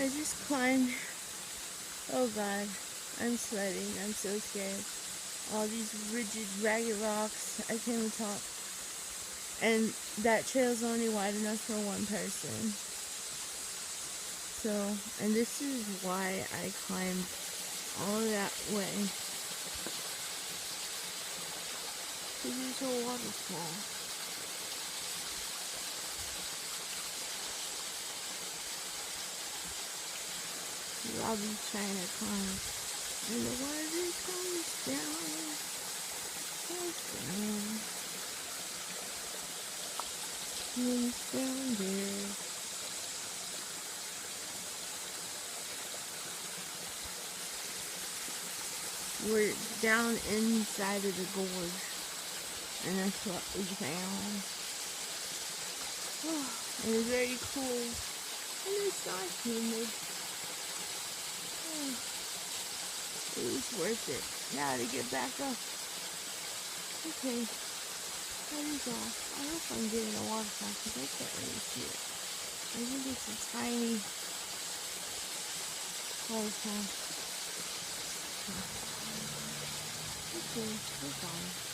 I just climbed. Oh god, I'm sweating. I'm so scared. All these rigid, ragged rocks. I can't even talk. And that trail's only wide enough for one person. So, and this is why I climbed all that way. This is a waterfall. Robbie's trying to climb. And the water comes down. Comes down there. We're down inside of the gorge, and that's what we found. Oh, and it's very cool, and it's not humid. Oh, it was worth it. Now to get back up. Okay, that is all. I hope I'm getting a waterfall because I can't really see it. I think it's a tiny waterfall. Okay, goodbye.